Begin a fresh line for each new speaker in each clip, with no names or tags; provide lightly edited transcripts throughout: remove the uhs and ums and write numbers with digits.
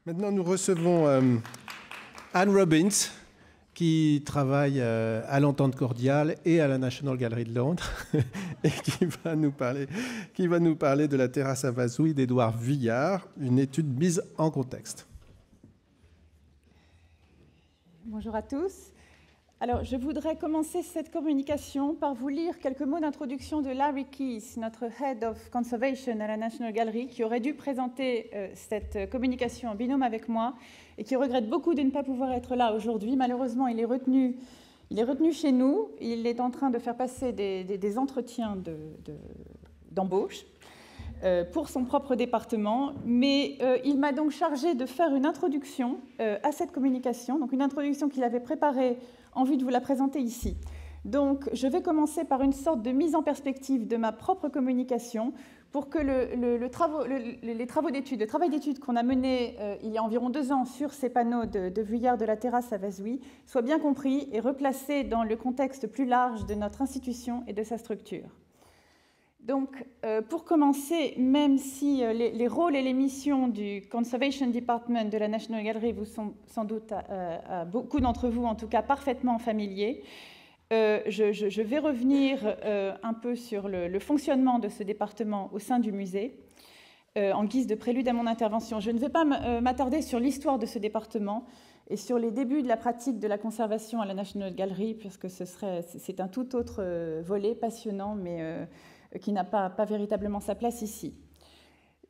Maintenant, nous recevons Anne Robbins, qui travaille à l'Entente Cordiale et à la National Gallery de Londres, et qui va nous parler de la terrasse à Vazouille d'Édouard Vuillard, une étude mise en contexte.
Bonjour à tous. Alors, je voudrais commencer cette communication par vous lire quelques mots d'introduction de Larry Keys, notre Head of Conservation à la National Gallery, qui aurait dû présenter cette communication en binôme avec moi et qui regrette beaucoup de ne pas pouvoir être là aujourd'hui. Malheureusement, il est retenu chez nous. Il est en train de faire passer des entretiens d'embauche pour son propre département, mais il m'a donc chargé de faire une introduction à cette communication, donc une introduction qu'il avait préparée en vue de vous la présenter ici. Donc, je vais commencer par une sorte de mise en perspective de ma propre communication pour que le travail d'étude qu'on a mené il y a environ 2 ans sur ces panneaux de Vuillard de la terrasse à Vazouille soit bien compris et replacé dans le contexte plus large de notre institution et de sa structure. Donc, pour commencer, même si les rôles et les missions du Conservation Department de la National Gallery vous sont sans doute, à beaucoup d'entre vous en tout cas, parfaitement familiers, je vais revenir un peu sur le fonctionnement de ce département au sein du musée, en guise de prélude à mon intervention. Je ne vais pas m'attarder sur l'histoire de ce département et sur les débuts de la pratique de la conservation à la National Gallery, puisque c'est un tout autre volet passionnant, mais qui n'a pas véritablement sa place ici.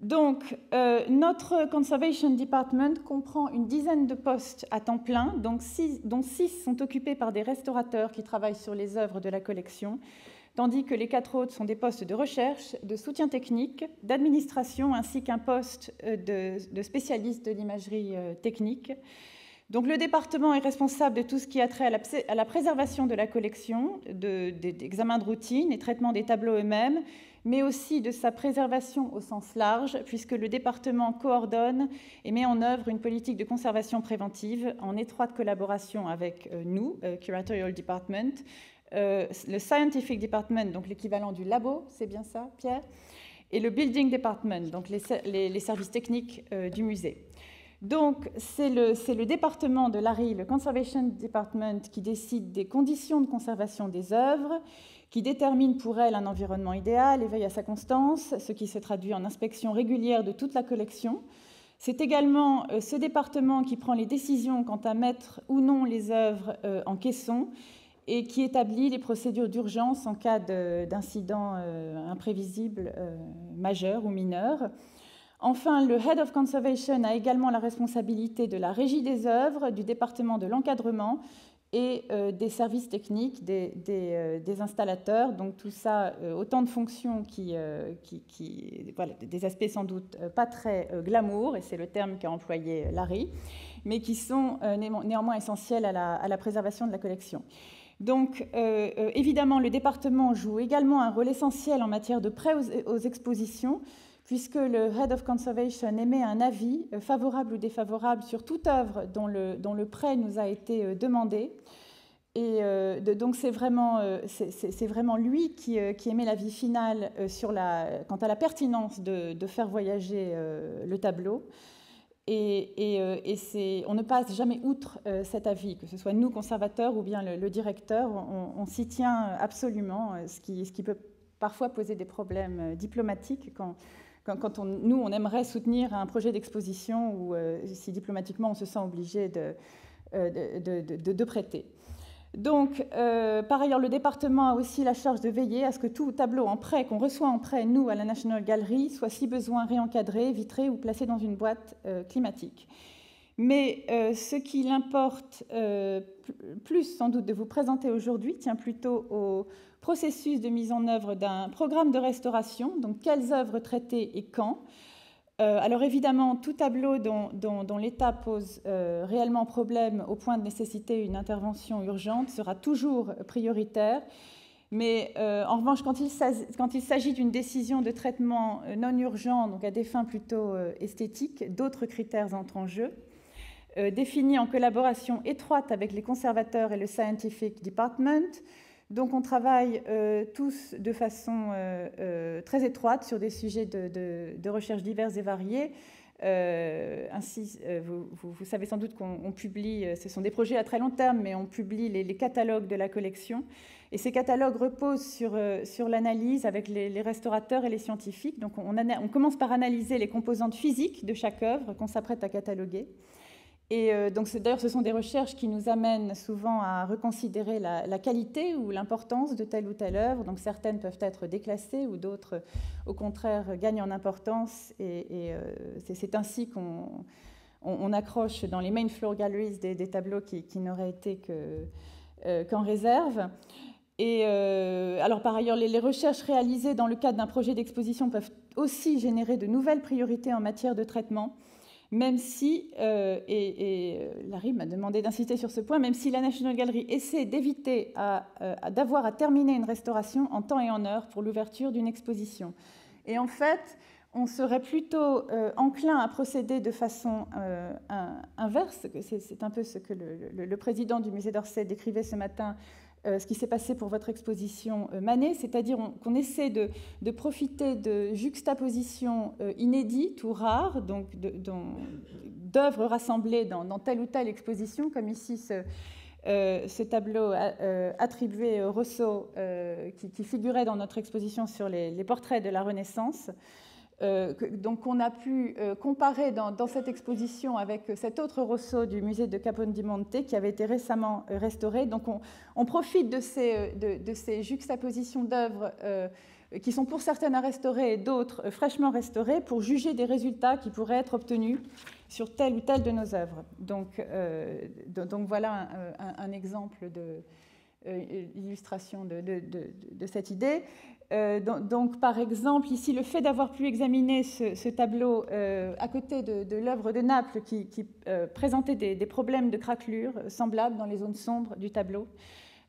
Donc, notre Conservation Department comprend une dizaine de postes à temps plein, dont 6 sont occupés par des restaurateurs qui travaillent sur les œuvres de la collection, tandis que les 4 autres sont des postes de recherche, de soutien technique, d'administration, ainsi qu'un poste de spécialiste de l'imagerie technique. Donc, le département est responsable de tout ce qui a trait à la préservation de la collection, d'examens de routine et traitement des tableaux eux-mêmes, mais aussi de sa préservation au sens large, puisque le département coordonne et met en œuvre une politique de conservation préventive en étroite collaboration avec nous, Curatorial Department, le Scientific Department, donc l'équivalent du labo, c'est bien ça, Pierre, et le Building Department, donc les services techniques du musée. Donc, c'est le département de l'ARI, le Conservation Department, qui décide des conditions de conservation des œuvres, qui détermine pour elle un environnement idéal et veille à sa constance, ce qui se traduit en inspection régulière de toute la collection. C'est également ce département qui prend les décisions quant à mettre ou non les œuvres en caisson et qui établit les procédures d'urgence en cas d'incident imprévisible majeur ou mineur. Enfin, le Head of Conservation a également la responsabilité de la régie des œuvres, du département de l'encadrement et des services techniques, des installateurs. Donc tout ça, autant de fonctions voilà, des aspects sans doute pas très glamour, et c'est le terme qu'a employé Larry, mais qui sont néanmoins essentiels à la préservation de la collection. Donc, évidemment, le département joue également un rôle essentiel en matière de prêt aux expositions, puisque le Head of Conservation émet un avis favorable ou défavorable sur toute œuvre dont le prêt nous a été demandé. Et donc c'est vraiment lui qui émet l'avis final quant à la pertinence de faire voyager le tableau. Et on ne passe jamais outre cet avis, que ce soit nous, conservateurs, ou bien le directeur, on s'y tient absolument, ce qui peut parfois poser des problèmes diplomatiques quand nous, on aimerait soutenir un projet d'exposition ou si diplomatiquement on se sent obligé de prêter. Donc, par ailleurs, le département a aussi la charge de veiller à ce que tout tableau en prêt qu'on reçoit en prêt, nous, à la National Gallery, soit si besoin réencadré, vitré ou placé dans une boîte climatique. Mais ce qu'il importe plus sans doute de vous présenter aujourd'hui tient plutôt au processus de mise en œuvre d'un programme de restauration, donc quelles œuvres traiter et quand. Alors évidemment, tout tableau dont l'état pose réellement problème au point de nécessiter une intervention urgente sera toujours prioritaire. Mais en revanche, quand il s'agit d'une décision de traitement non urgent, donc à des fins plutôt esthétiques, d'autres critères entrent en jeu. Définis en collaboration étroite avec les conservateurs et le Scientific Department. Donc on travaille tous de façon très étroite sur des sujets de recherche divers et variés, Ainsi, vous savez sans doute qu'on publie, ce sont des projets à très long terme, mais on publie les catalogues de la collection. Et ces catalogues reposent sur l'analyse avec les restaurateurs et les scientifiques. Donc on commence par analyser les composantes physiques de chaque œuvre qu'on s'apprête à cataloguer. Et donc d'ailleurs, ce sont des recherches qui nous amènent souvent à reconsidérer la qualité ou l'importance de telle ou telle œuvre. Donc certaines peuvent être déclassées ou d'autres, au contraire, gagnent en importance. Et c'est ainsi qu'on accroche dans les main floor galleries des tableaux qui n'auraient été qu'en réserve. Et alors par ailleurs, les recherches réalisées dans le cadre d'un projet d'exposition peuvent aussi générer de nouvelles priorités en matière de traitement. Même si, Larry m'a demandé d'insister sur ce point, même si la National Gallery essaie d'éviter d'avoir à terminer une restauration en temps et en heure pour l'ouverture d'une exposition. Et en fait, on serait plutôt enclin à procéder de façon inverse. C'est un peu ce que le président du musée d'Orsay décrivait ce matin, ce qui s'est passé pour votre exposition Manet, c'est-à-dire qu'on essaie de profiter de juxtapositions inédites ou rares, donc d'œuvres rassemblées dans telle ou telle exposition, comme ici ce tableau attribué au Rousseau qui figurait dans notre exposition sur les portraits de la Renaissance. Donc on a pu comparer dans cette exposition avec cet autre Rousseau du musée de Capodimonte qui avait été récemment restauré. Donc on profite de ces juxtapositions d'œuvres qui sont pour certaines à restaurer et d'autres fraîchement restaurées pour juger des résultats qui pourraient être obtenus sur telle ou telle de nos œuvres. Donc voilà un exemple d'illustration de cette idée. Donc, par exemple, ici, le fait d'avoir pu examiner ce tableau à côté de l'œuvre de Naples qui présentait des problèmes de craquelure semblables dans les zones sombres du tableau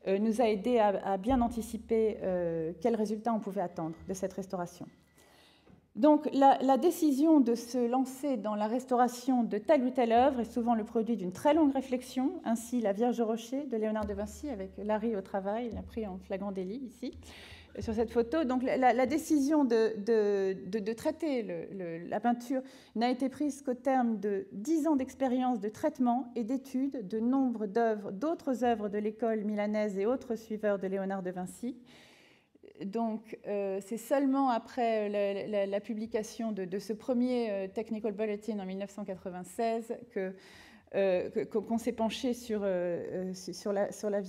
nous a aidé à bien anticiper quels résultats on pouvait attendre de cette restauration. Donc, la décision de se lancer dans la restauration de telle ou telle œuvre est souvent le produit d'une très longue réflexion. Ainsi, la Vierge au rocher de Léonard de Vinci, avec Larry au travail, il l'a pris en flagrant délit ici, sur cette photo. Donc, la décision de traiter la peinture n'a été prise qu'au terme de 10 ans d'expérience de traitement et d'études de nombre d'œuvres, d'autres œuvres de l'école milanaise et autres suiveurs de Léonard de Vinci. Donc, c'est seulement après la publication de ce premier Technical Bulletin en 1996 qu'on s'est penché sur la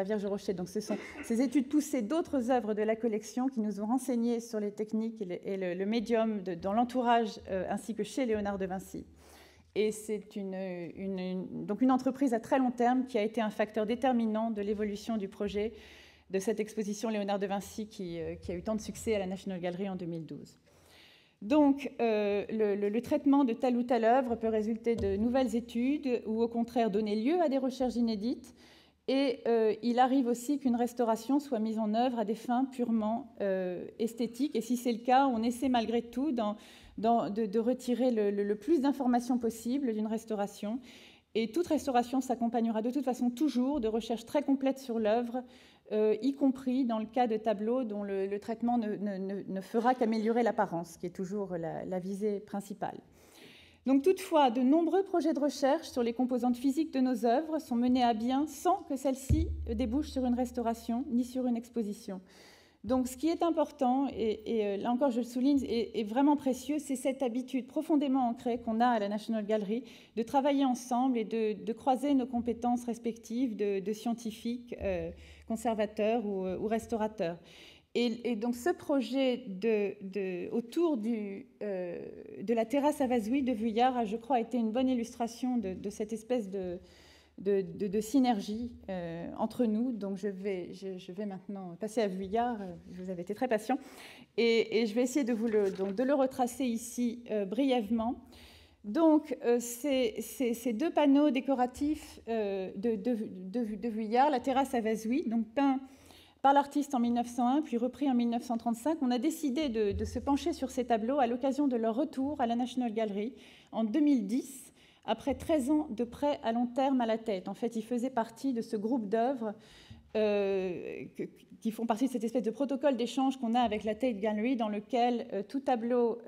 Vierge au rocher. Donc, ce sont ces études poussées d'autres œuvres de la collection qui nous ont renseigné sur les techniques et le médium dans l'entourage ainsi que chez Léonard de Vinci. Et c'est donc une entreprise à très long terme qui a été un facteur déterminant de l'évolution du projet de cette exposition Léonard de Vinci qui a eu tant de succès à la National Gallery en 2012. Donc, le traitement de telle ou telle œuvre peut résulter de nouvelles études ou au contraire donner lieu à des recherches inédites. Et il arrive aussi qu'une restauration soit mise en œuvre à des fins purement esthétiques. Et si c'est le cas, on essaie malgré tout de retirer le plus d'informations possible d'une restauration. Et toute restauration s'accompagnera de toute façon toujours de recherches très complètes sur l'œuvre, y compris dans le cas de tableaux dont le traitement ne fera qu'améliorer l'apparence, qui est toujours la visée principale. Donc toutefois, de nombreux projets de recherche sur les composantes physiques de nos œuvres sont menés à bien sans que celles-ci débouchent sur une restauration ni sur une exposition. Donc ce qui est important, et là encore je le souligne, est vraiment précieux, c'est cette habitude profondément ancrée qu'on a à la National Gallery de travailler ensemble et de croiser nos compétences respectives de scientifiques, conservateurs ou restaurateurs. Et donc ce projet autour de la terrasse à Vazoui de Vuillard a, je crois, été une bonne illustration de cette espèce de synergie entre nous. Donc je vais maintenant passer à Vuillard, vous avez été très patient, et je vais essayer de le retracer ici brièvement. Donc ces deux panneaux décoratifs de Vuillard, la terrasse à Vazoui, donc peint par l'artiste en 1901, puis repris en 1935, on a décidé de se pencher sur ces tableaux à l'occasion de leur retour à la National Gallery en 2010, après 13 ans de prêt à long terme à la tête. En fait, ils faisaient partie de ce groupe d'œuvres qui font partie de cette espèce de protocole d'échange qu'on a avec la Tate Gallery, dans lequel tout tableau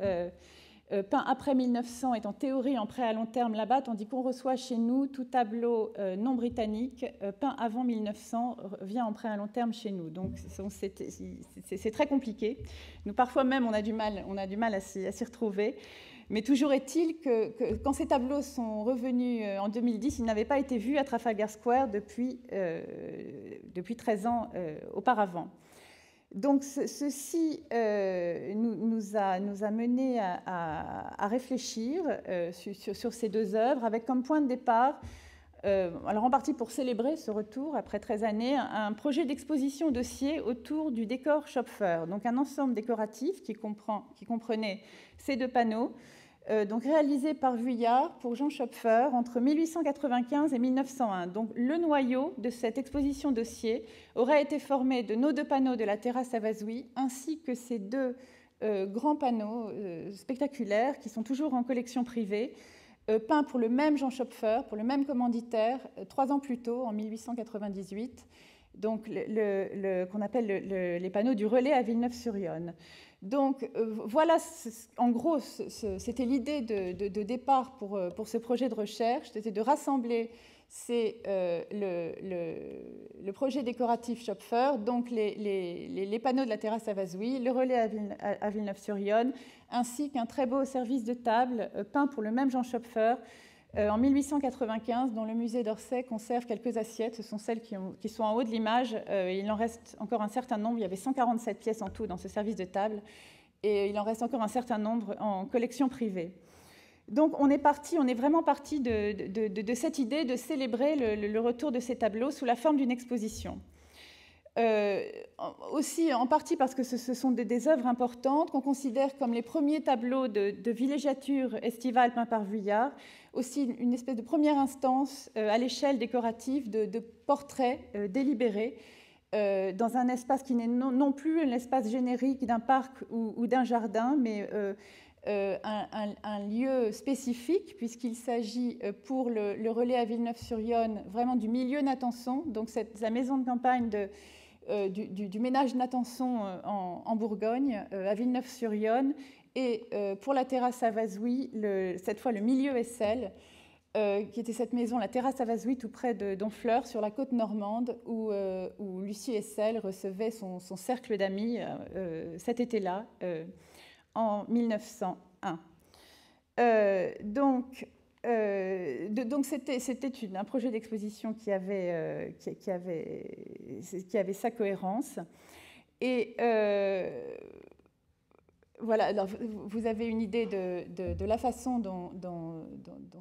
peint après 1900 est en théorie en prêt à long terme là-bas, tandis qu'on reçoit chez nous tout tableau non britannique peint avant 1900 vient en prêt à long terme chez nous. Donc c'est très compliqué. Nous, parfois même, on a du mal à s'y retrouver. Mais toujours est-il que quand ces tableaux sont revenus en 2010, ils n'avaient pas été vus à Trafalgar Square depuis 13 ans auparavant. Donc ceci nous a mené à réfléchir sur ces deux œuvres avec comme point de départ, alors en partie pour célébrer ce retour après 13 années, un projet d'exposition dossier autour du décor Schopfer, donc un ensemble décoratif qui comprenait ces deux panneaux, donc réalisé par Vuillard pour Jean Schopfer entre 1895 et 1901. Donc le noyau de cette exposition dossier aurait été formé de nos deux panneaux de la terrasse à Vazoui, ainsi que ces deux grands panneaux spectaculaires qui sont toujours en collection privée, peints pour le même Jean Schopfer, pour le même commanditaire, 3 ans plus tôt, en 1898, donc qu'on appelle les panneaux du relais à Villeneuve-sur-Yonne. Donc voilà, en gros, c'était l'idée de départ pour ce projet de recherche, c'était de rassembler le projet décoratif Schopfer, donc les panneaux de la terrasse à Vazoui, le relais à Villeneuve-sur-Yonne, ainsi qu'un très beau service de table peint pour le même Jean Schopfer en 1895, dont le musée d'Orsay conserve quelques assiettes. Ce sont celles qui sont en haut de l'image. Il en reste encore un certain nombre. Il y avait 147 pièces en tout dans ce service de table. Et il en reste encore un certain nombre en collection privée. Donc on est vraiment parti de cette idée de célébrer le retour de ces tableaux sous la forme d'une exposition. Aussi en partie parce que ce sont des œuvres importantes qu'on considère comme les premiers tableaux de villégiature estivale peints par Vuillard, aussi une espèce de première instance à l'échelle décorative de portraits délibérés dans un espace qui n'est non plus l'espace générique d'un parc ou d'un jardin, mais un lieu spécifique, puisqu'il s'agit pour le relais à Villeneuve-sur-Yonne vraiment du milieu Natanson, donc la maison de campagne du ménage Natanson en Bourgogne, à Villeneuve-sur-Yonne, et pour la terrasse à Vazoui, cette fois le milieu Essel, qui était cette maison, la terrasse à Vazoui, tout près de Donfleur, sur la côte normande, où Lucie Essel recevait son cercle d'amis cet été-là, en 1901. Donc c'était un projet d'exposition qui avait sa cohérence. Et voilà, alors vous avez une idée de la façon dont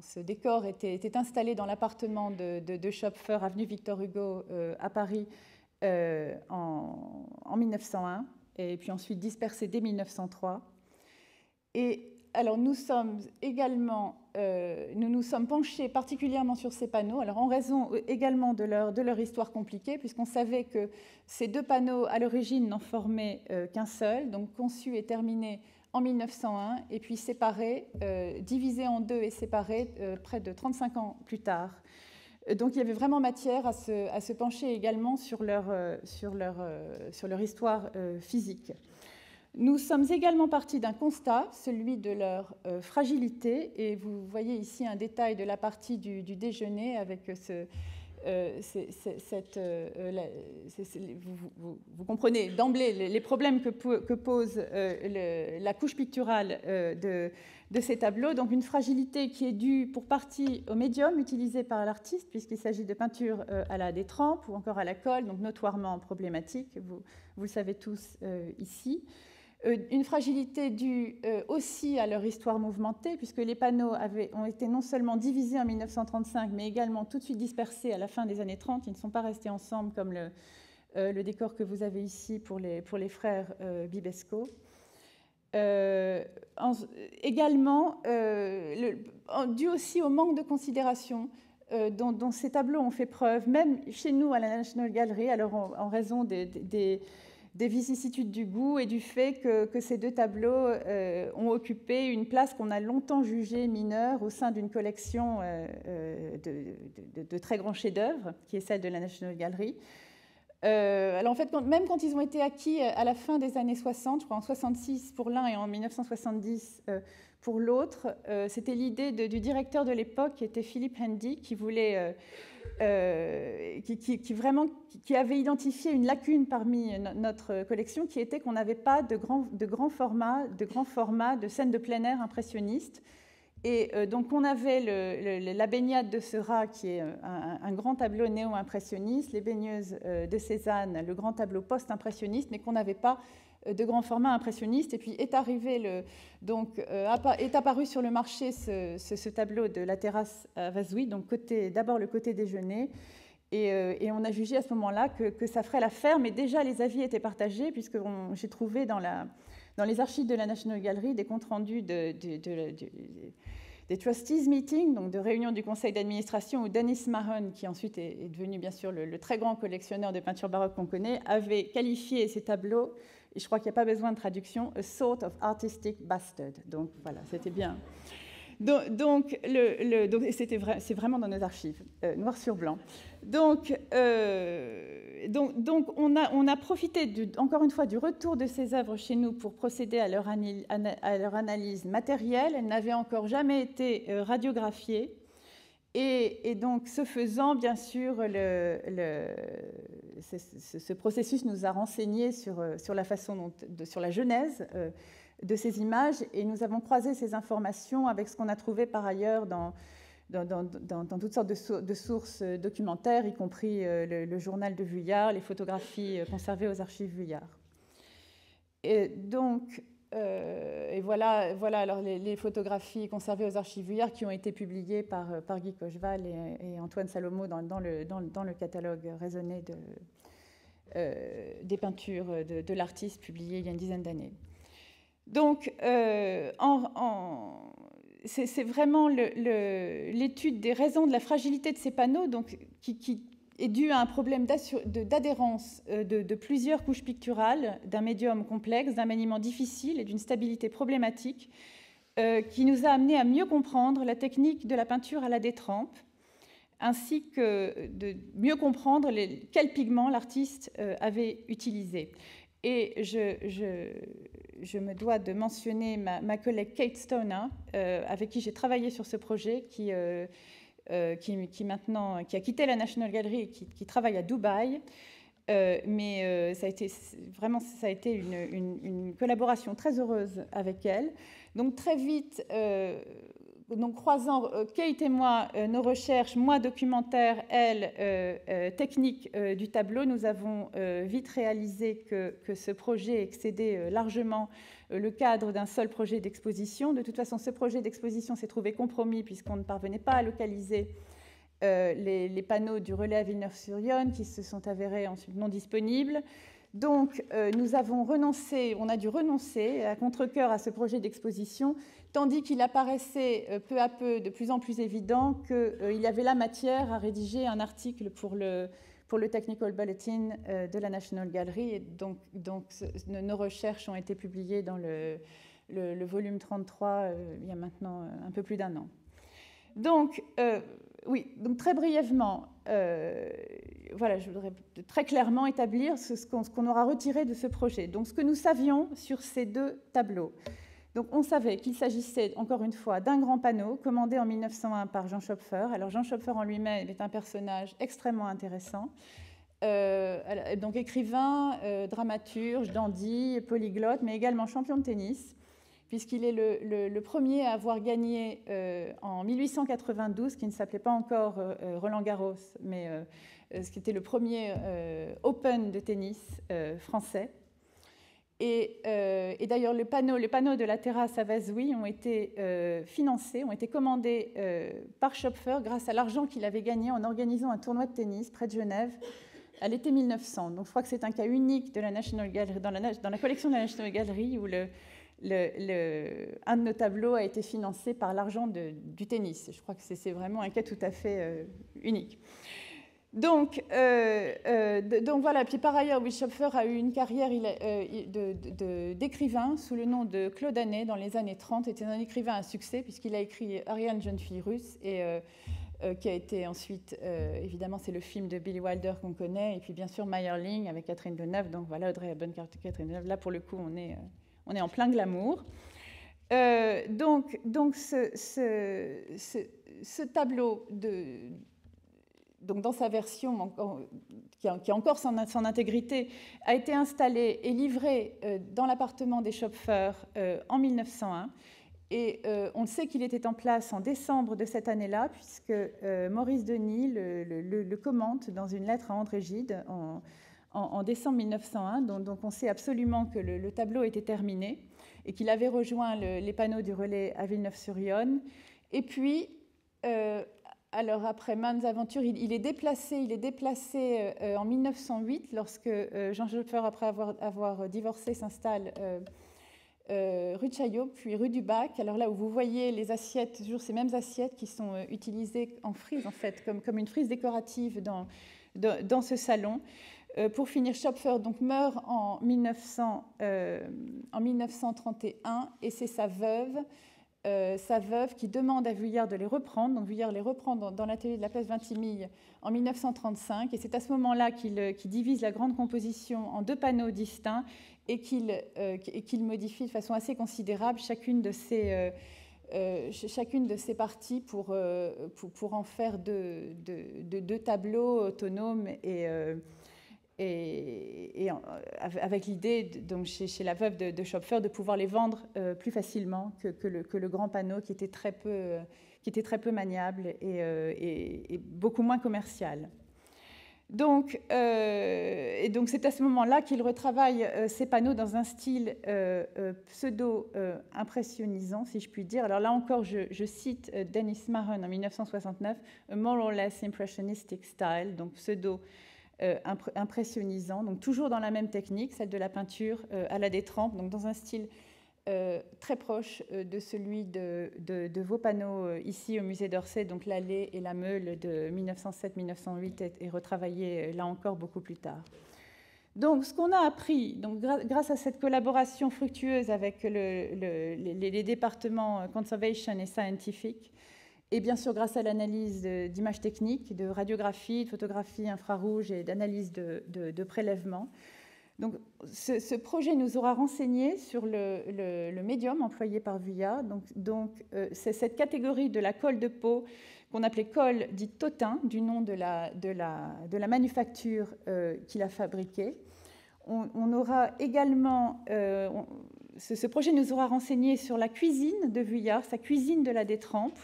ce décor était installé dans l'appartement de Schopfer, avenue Victor Hugo, à Paris, en 1901, et puis ensuite dispersé dès 1903. Et alors nous nous sommes penchés particulièrement sur ces panneaux, alors en raison également de leur histoire compliquée, puisqu'on savait que ces deux panneaux à l'origine n'en formaient qu'un seul, donc conçus et terminés en 1901, et puis séparés, divisés en deux et séparés près de 35 ans plus tard. Donc il y avait vraiment matière à se pencher également sur leur histoire physique. Nous sommes également partis d'un constat, celui de leur fragilité, et vous voyez ici un détail de la partie du déjeuner avec vous comprenez d'emblée les problèmes que pose la couche picturale de ces tableaux. Donc une fragilité qui est due pour partie au médium utilisé par l'artiste, puisqu'il s'agit de peinture à la détrempe ou encore à la colle, donc notoirement problématique, vous le savez tous ici. Une fragilité due aussi à leur histoire mouvementée, puisque les panneaux ont été non seulement divisés en 1935, mais également tout de suite dispersés à la fin des années 30. Ils ne sont pas restés ensemble comme le décor que vous avez ici pour les frères Bibesco. Également, dû aussi au manque de considération dont ces tableaux ont fait preuve, même chez nous à la National Gallery, alors en raison des vicissitudes du goût et du fait que ces deux tableaux ont occupé une place qu'on a longtemps jugée mineure au sein d'une collection de très grands chefs-d'œuvre, qui est celle de la National Gallery. Alors en fait, même quand ils ont été acquis à la fin des années 60, je crois en 66 pour l'un et en 1970 pour l'autre. C'était l'idée du directeur de l'époque, qui était Philip Handy, qui voulait, qui avait identifié une lacune parmi notre collection, qui était qu'on n'avait pas de grands formats de scènes de plein air impressionnistes. Et donc on avait la baignade de Seurat, qui est un grand tableau néo-impressionniste, les baigneuses de Cézanne, le grand tableau post-impressionniste, mais qu'on n'avait pas de grand format impressionniste. Et puis est apparu sur le marché ce tableau de la terrasse à Vazoui, donc d'abord le côté déjeuner. Et on a jugé à ce moment-là que ça ferait l'affaire, mais déjà les avis étaient partagés, puisque j'ai trouvé dans les archives de la National Gallery des comptes rendus des trustees meetings, donc de réunions du conseil d'administration, où Dennis Mahon, qui ensuite est devenu bien sûr le très grand collectionneur de peinture baroque qu'on connaît, avait qualifié ces tableaux, et je crois qu'il n'y a pas besoin de traduction, a sort of artistic bastard. Donc voilà, c'était bien. Donc c'est vraiment dans nos archives, noir sur blanc. Donc on a profité, encore une fois, du retour de ces œuvres chez nous pour procéder à leur analyse matérielle. Elles n'avaient encore jamais été radiographiées. Et donc, ce faisant, bien sûr, ce processus nous a renseigné sur la façon sur la genèse de ces images, et nous avons croisé ces informations avec ce qu'on a trouvé par ailleurs dans toutes sortes de sources documentaires, y compris le journal de Vuillard, les photographies conservées aux archives Vuillard. Et donc, voilà alors les photographies conservées aux archives Vuillard qui ont été publiées par Guy Cocheval et Antoine Salomon dans le catalogue raisonné des peintures de l'artiste publié il y a une dizaine d'années. Donc, c'est vraiment l'étude des raisons de la fragilité de ces panneaux, donc, qui est due à un problème d'adhérence de plusieurs couches picturales, d'un médium complexe, d'un maniement difficile et d'une stabilité problématique, qui nous a amené à mieux comprendre la technique de la peinture à la détrempe, ainsi que de mieux comprendre quels pigments l'artiste avait utilisés. Et je me dois de mentionner ma collègue Kate Stoner, avec qui j'ai travaillé sur ce projet, qui a quitté la National Gallery et qui travaille à Dubaï. Mais ça a été une collaboration très heureuse avec elle. Donc très vite, donc croisant Kate et moi, nos recherches, moi documentaire, elle technique du tableau, nous avons vite réalisé que ce projet excédait largement le cadre d'un seul projet d'exposition. De toute façon, ce projet d'exposition s'est trouvé compromis puisqu'on ne parvenait pas à localiser les panneaux du relais à Villeneuve-sur-Yonne, qui se sont avérés ensuite non disponibles. Donc, on a dû renoncer à contre-cœur à ce projet d'exposition, tandis qu'il apparaissait peu à peu de plus en plus évident qu'il y avait la matière à rédiger un article pour le Technical Bulletin de la National Gallery. Et donc nos recherches ont été publiées dans le volume 33 il y a maintenant un peu plus d'un an. Donc, donc très brièvement, voilà, je voudrais très clairement établir ce qu'on aura retiré de ce projet. Donc, ce que nous savions sur ces deux tableaux. Donc, on savait qu'il s'agissait, encore une fois, d'un grand panneau commandé en 1901 par Jean Schopfer. Alors, Jean Schopfer en lui-même est un personnage extrêmement intéressant. Donc, écrivain, dramaturge, dandy, polyglotte, mais également champion de tennis, puisqu'il est le premier à avoir gagné en 1892, qui ne s'appelait pas encore Roland Garros, mais ce qui était le premier Open de tennis français. Et d'ailleurs, les panneaux de la terrasse à Vazoui ont été financés, ont été commandés par Schopfer grâce à l'argent qu'il avait gagné en organisant un tournoi de tennis près de Genève à l'été 1900. Donc je crois que c'est un cas unique de la National Gallery, dans la collection de la National Gallery, où un de nos tableaux a été financé par l'argent du tennis. Je crois que c'est vraiment un cas tout à fait unique. Donc voilà. Puis par ailleurs, Will Schopfer a eu une carrière d'écrivain sous le nom de Claude Anet dans les années 30. Était un écrivain à succès puisqu'il a écrit Ariane, jeune fille russe, et qui a été ensuite, évidemment, c'est le film de Billy Wilder qu'on connaît, et puis bien sûr Meyerling avec Catherine Deneuve. Donc voilà, Audrey Hepburn, Catherine Deneuve. Là, pour le coup, on est en plein glamour. Donc ce tableau, donc dans sa version qui a encore son intégrité, a été installé et livré dans l'appartement des Schopfer en 1901. Et on sait qu'il était en place en décembre de cette année-là, puisque Maurice Denis le commente dans une lettre à André Gide en décembre 1901. Donc on sait absolument que le tableau était terminé et qu'il avait rejoint les panneaux du relais à Villeneuve-sur-Yonne. Et puis, alors après maintes aventures, il est déplacé en 1908, lorsque Jean Schopfer, après avoir divorcé, s'installe rue de Chaillot, puis rue du Bac. Alors là où vous voyez les assiettes, toujours ces mêmes assiettes qui sont utilisées en frise, en fait, comme une frise décorative dans ce salon. Pour finir, Schopfer donc meurt en 1931, et c'est sa veuve qui demande à Vuillard de les reprendre. Donc Vuillard les reprend dans l'atelier de la place Vintimille en 1935, et c'est à ce moment-là qu'il divise la grande composition en 2 panneaux distincts et qu'il modifie de façon assez considérable chacune de ces parties pour en faire deux tableaux autonomes et avec l'idée, donc chez la veuve de Schopfer, de pouvoir les vendre plus facilement que le grand panneau qui était très peu maniable et beaucoup moins commercial. Donc c'est à ce moment-là qu'il retravaille ces panneaux dans un style pseudo-impressionnisant, si je puis dire. Alors là encore, je cite Dennis Mahon en 1969, « A more or less impressionistic style », donc pseudo-impressionnisant, donc toujours dans la même technique, celle de la peinture à la détrempe, donc dans un style très proche de celui de vos panneaux ici au musée d'Orsay, donc l'Allée et la Meule de 1907-1908 est retravaillé là encore beaucoup plus tard. Donc ce qu'on a appris, donc, grâce à cette collaboration fructueuse avec les départements Conservation et Scientific, et bien sûr grâce à l'analyse d'images techniques, de radiographie, de photographie infrarouge et d'analyse de prélèvements. Donc, ce projet nous aura renseigné sur le médium employé par Vuillard. Donc c'est cette catégorie de la colle de peau qu'on appelait colle dite Totin, du nom de la manufacture qu'il a fabriquée. On aura également, ce projet nous aura renseigné sur la cuisine de Vuillard, sa cuisine de la détrempe.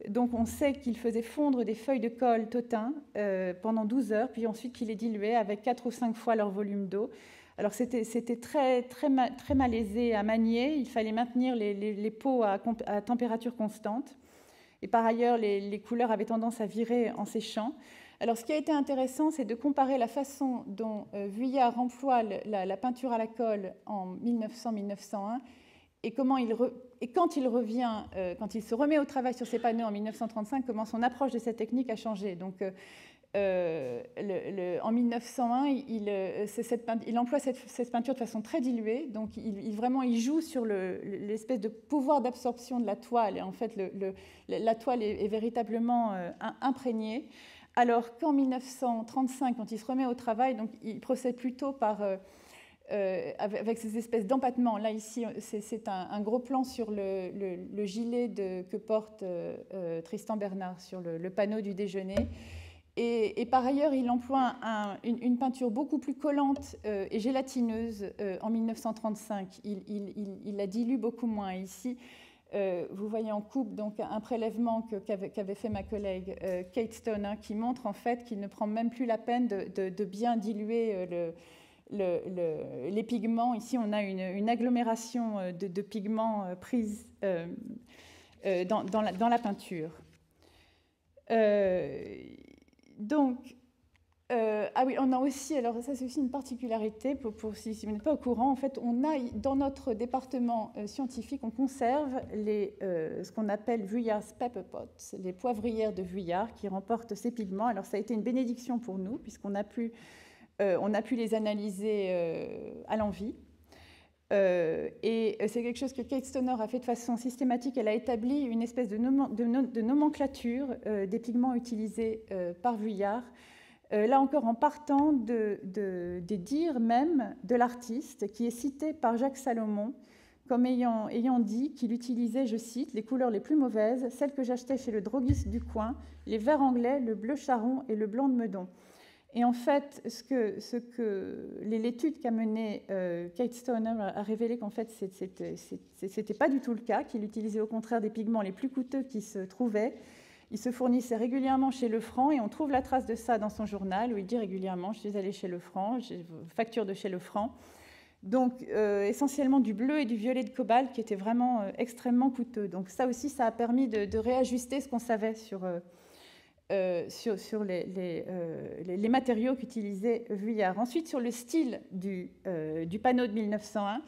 Donc on sait qu'il faisait fondre des feuilles de colle Totin pendant 12 heures, puis ensuite qu'il les diluait avec 4 ou 5 fois leur volume d'eau. Alors c'était très malaisé à manier, il fallait maintenir les pots à température constante. Et par ailleurs, les couleurs avaient tendance à virer en séchant. Alors ce qui a été intéressant, c'est de comparer la façon dont Vuillard emploie la peinture à la colle en 1900-1901 et quand il revient, quand il se remet au travail sur ses panneaux en 1935, comment son approche de cette technique a changé. Donc, en 1901, il emploie cette peinture de façon très diluée. Donc, il joue sur l'espèce de pouvoir d'absorption de la toile. Et en fait, la toile est véritablement imprégnée. Alors qu'en 1935, quand il se remet au travail, donc, il procède plutôt par... avec ces espèces d'empattements. Là, ici, c'est un gros plan sur le gilet que porte Tristan Bernard sur le panneau du déjeuner. Et par ailleurs, il emploie une peinture beaucoup plus collante et gélatineuse en 1935. Il la dilue beaucoup moins. Ici, vous voyez en coupe donc, un prélèvement qu'avait fait ma collègue Kate Stoner, qui montre en fait qu'il ne prend même plus la peine de bien diluer les pigments. Ici, on a une agglomération de pigments prise dans la peinture. Ah oui, on a aussi, alors ça c'est aussi une particularité, si vous n'êtes pas au courant, en fait, on a dans notre département scientifique, on conserve ce qu'on appelle Vuillard's Pepper Pots, les poivrières de Vuillard qui remportent ces pigments. Alors ça a été une bénédiction pour nous, puisqu'on a pu les analyser à l'envi. Et c'est quelque chose que Kate Stoner a fait de façon systématique. Elle a établi une espèce de nomenclature des pigments utilisés par Vuillard, là encore en partant des dires même de l'artiste, qui est cité par Jacques Salomon comme ayant dit qu'il utilisait, je cite, les couleurs les plus mauvaises, celles que j'achetais chez le droguiste du coin, les verts anglais, le bleu charron et le blanc de Meudon. Et en fait, l'étude qu'a menée Kate Stoner a révélé qu'en fait, c'était pas du tout le cas, qu'il utilisait au contraire des pigments les plus coûteux qui se trouvaient. Il se fournissait régulièrement chez Lefranc, et on trouve la trace de ça dans son journal, où il dit régulièrement « je suis allé chez Lefranc, j'ai facture de chez Lefranc ». Donc, essentiellement du bleu et du violet de cobalt, qui étaient vraiment extrêmement coûteux. Donc ça aussi, ça a permis de réajuster ce qu'on savait sur les matériaux qu'utilisait Vuillard. Ensuite, sur le style du panneau de 1901,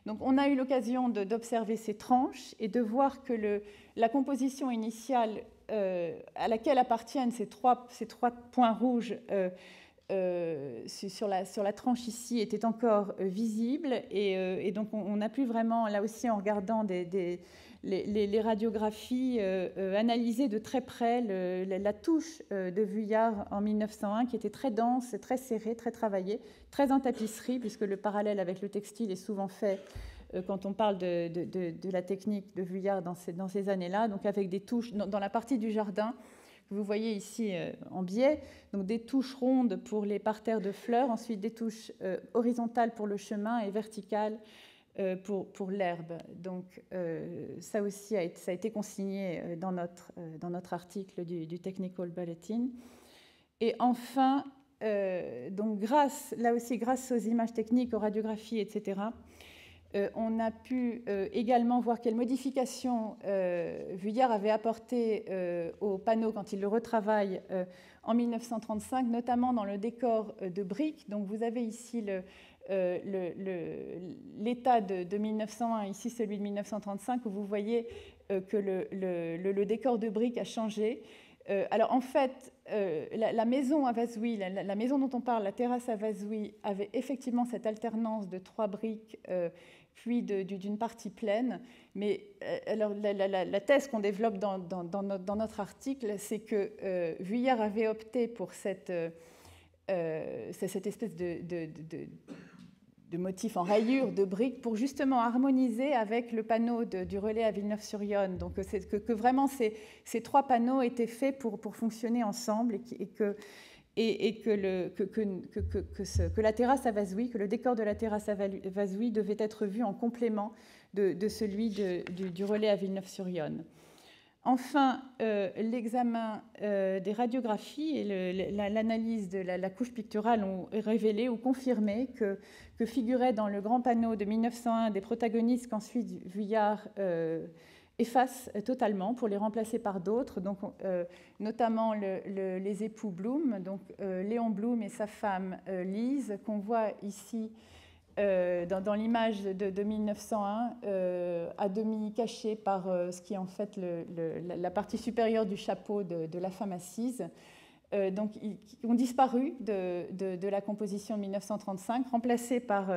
donc on a eu l'occasion d'observer ces tranches et de voir que la composition initiale à laquelle appartiennent ces trois points rouges sur la tranche ici était encore visible, et donc on a pu vraiment, là aussi en regardant les radiographies, analyser de très près la touche de Vuillard en 1901, qui était très dense, très serrée, très travaillée, très en tapisserie, puisque le parallèle avec le textile est souvent fait quand on parle de la technique de Vuillard dans ces années-là, donc avec des touches dans la partie du jardin que vous voyez ici en biais, donc des touches rondes pour les parterres de fleurs, ensuite des touches horizontales pour le chemin et verticales pour l'herbe. Donc ça aussi ça a été consigné dans notre article du Technical Bulletin. Et enfin, donc là aussi grâce aux images techniques, aux radiographies, etc., on a pu également voir quelles modifications Vuillard avait apportées au panneau quand il le retravaille en 1935, notamment dans le décor de briques. Donc vous avez ici l'état de 1901, ici celui de 1935, où vous voyez que le décor de briques a changé. Alors en fait, la maison à Vazoui, la maison dont on parle, la terrasse à Vazoui, avait effectivement cette alternance de 3 briques puis d'une partie pleine. Mais alors, la thèse qu'on développe dans notre article, c'est que Vuillard avait opté pour cette espèce de motif en rayures de briques pour justement harmoniser avec le panneau du relais à Villeneuve-sur-Yonne. Donc que vraiment ces 3 panneaux étaient faits pour fonctionner ensemble, et que la terrasse à Vazoui, que le décor de la terrasse à Vazoui devait être vu en complément de celui du relais à Villeneuve-sur-Yonne. Enfin, l'examen des radiographies et l'analyse de la couche picturale ont révélé ou confirmé que figuraient dans le grand panneau de 1901 des protagonistes qu'ensuite Vuillard efface totalement pour les remplacer par d'autres, donc notamment les époux Blum, donc Léon Blum et sa femme Lise, qu'on voit ici dans l'image de 1901, à demi cachée par ce qui est en fait la partie supérieure du chapeau de la femme assise. Donc, ils ont disparu de la composition de 1935, remplacés par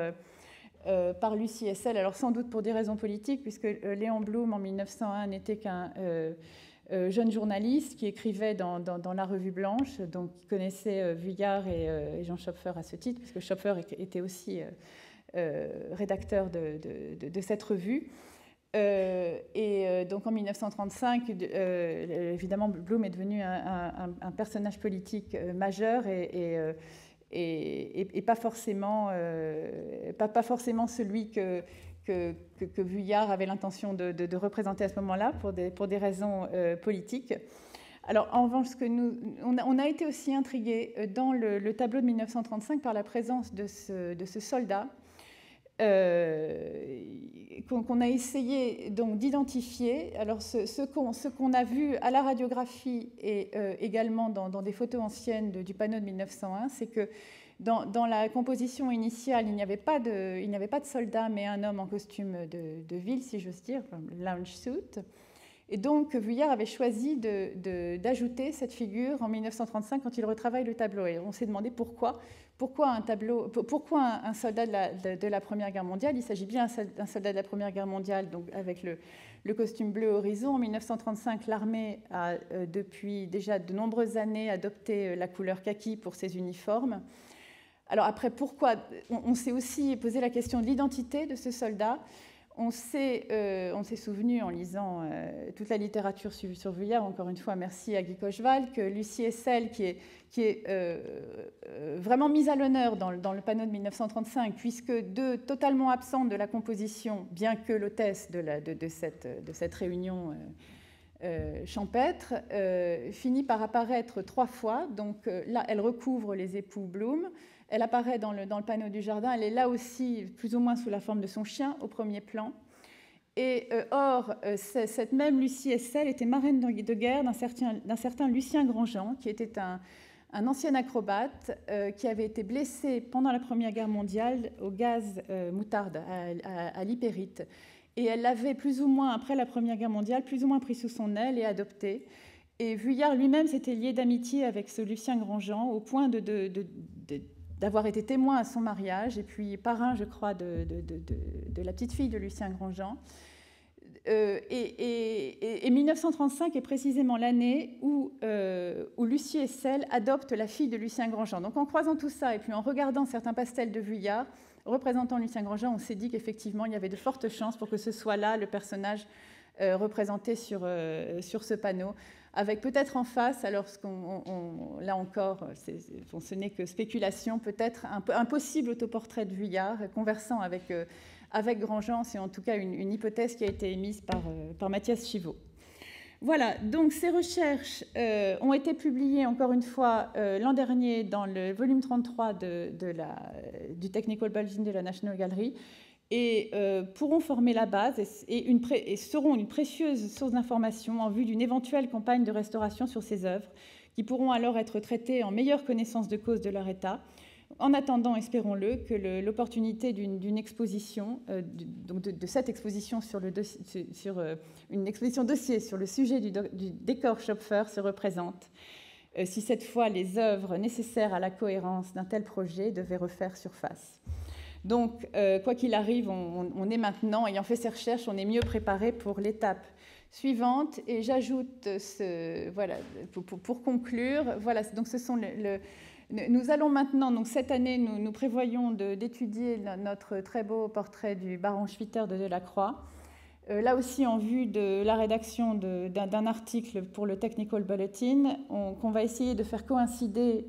Lucie Hessel, alors sans doute pour des raisons politiques, puisque Léon Blum en 1901 n'était qu'un jeune journaliste qui écrivait dans la Revue Blanche, donc qui connaissait Vuillard et Jean Schopfer à ce titre, puisque Schopfer était aussi rédacteur de cette revue. Et donc en 1935, évidemment, Blum est devenu un personnage politique majeur et pas forcément celui que Vuillard avait l'intention de représenter à ce moment-là pour des raisons politiques. Alors, en revanche, on a été aussi intrigués dans le tableau de 1935 par la présence de ce soldat qu'on a essayé donc d'identifier. Alors, ce qu'on a vu à la radiographie et également dans des photos anciennes du panneau de 1901, c'est que dans la composition initiale, il n'y avait pas de soldat, mais un homme en costume de ville, si j'ose dire, lounge suit. Et donc, Vuillard avait choisi d'ajouter cette figure en 1935 quand il retravaille le tableau. Et on s'est demandé pourquoi un soldat de la Première Guerre mondiale. Il s'agit bien d'un soldat de la Première Guerre mondiale, donc avec le costume bleu horizon. En 1935, l'armée a, depuis déjà de nombreuses années, adopté la couleur kaki pour ses uniformes. Alors après, pourquoi ? On s'est aussi posé la question de l'identité de ce soldat. on s'est souvenu en lisant toute la littérature sur Vuillard, encore une fois merci à Guy Cocheval, que Lucie Hessel, qui est vraiment mise à l'honneur dans le panneau de 1935, puisque totalement absente de la composition, bien que l'hôtesse de cette réunion champêtre, finit par apparaître 3 fois. Donc là, elle recouvre les époux Bloom. Elle apparaît dans le panneau du jardin. Elle est là aussi, plus ou moins sous la forme de son chien, au premier plan. Et or, cette même Lucie Hessel était marraine de guerre d'un certain Lucien Grandjean, qui était un ancien acrobate qui avait été blessé pendant la Première Guerre mondiale au gaz moutarde, à l'hypérite. Et elle l'avait plus ou moins, après la Première Guerre mondiale, plus ou moins pris sous son aile et adopté. Et Vuillard lui-même s'était lié d'amitié avec ce Lucien Grandjean, au point d'avoir été témoin à son mariage, et puis parrain, je crois, de la petite fille de Lucien Grandjean. Et 1935 est précisément l'année où Lucie Hessel adopte la fille de Lucien Grandjean. Donc en croisant tout ça, et puis en regardant certains pastels de Vuillard, représentant Lucien Grandjean, on s'est dit qu'effectivement, il y avait de fortes chances pour que ce soit là le personnage représenté sur ce panneau, avec peut-être en face, alors là encore, ce n'est que spéculation, peut-être un possible autoportrait de Vuillard conversant avec Grandjean, c'est en tout cas une hypothèse qui a été émise par Mathias Chivot. Voilà, donc ces recherches ont été publiées encore une fois l'an dernier dans le volume 33 du Technical Bulletin de la National Gallery, et pourront former la base et seront une précieuse source d'information en vue d'une éventuelle campagne de restauration sur ces œuvres, qui pourront alors être traitées en meilleure connaissance de cause de leur état. En attendant, espérons-le, que l'opportunité d'une exposition, de cette exposition sur une exposition dossier sur le sujet du décor Schopfer se représente, si cette fois les œuvres nécessaires à la cohérence d'un tel projet devaient refaire surface. Donc, quoi qu'il arrive, on est maintenant, ayant fait ces recherches, on est mieux préparé pour l'étape suivante. Et j'ajoute, voilà, pour conclure, voilà, donc ce sont nous allons maintenant, donc cette année, nous prévoyons d'étudier notre très beau portrait du baron Schwitter de Delacroix. Là aussi, en vue de la rédaction d'un article pour le Technical Bulletin, qu'on va essayer de faire coïncider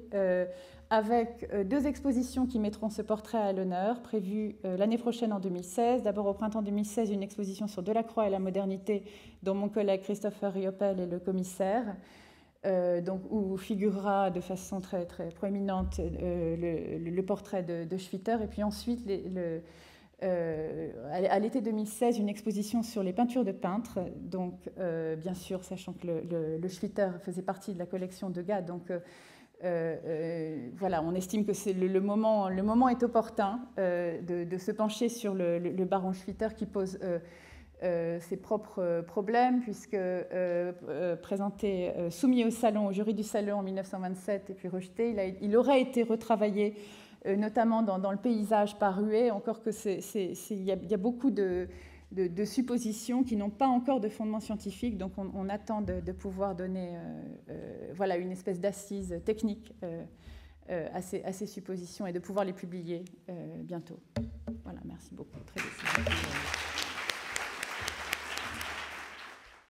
avec 2 expositions qui mettront ce portrait à l'honneur, prévues l'année prochaine en 2016. D'abord au printemps 2016, une exposition sur Delacroix et la modernité, dont mon collègue Christopher Riopel est le commissaire, où figurera de façon très, très proéminente le portrait de Schwitter. Et puis ensuite, à l'été 2016, une exposition sur les peintures de peintres. Donc, bien sûr, sachant que le Schwitter faisait partie de la collection de Degas, donc voilà, on estime que le moment est opportun de se pencher sur le baron Schwitter, qui pose ses propres problèmes, puisque soumis au jury du Salon en 1927 et puis rejeté, il aurait été retravaillé, notamment dans le paysage par Huet, encore que il y a beaucoup de suppositions qui n'ont pas encore de fondement scientifique, donc on attend de pouvoir donner voilà, une espèce d'assise technique à ces suppositions et de pouvoir les publier bientôt. Voilà, merci beaucoup. Très bien.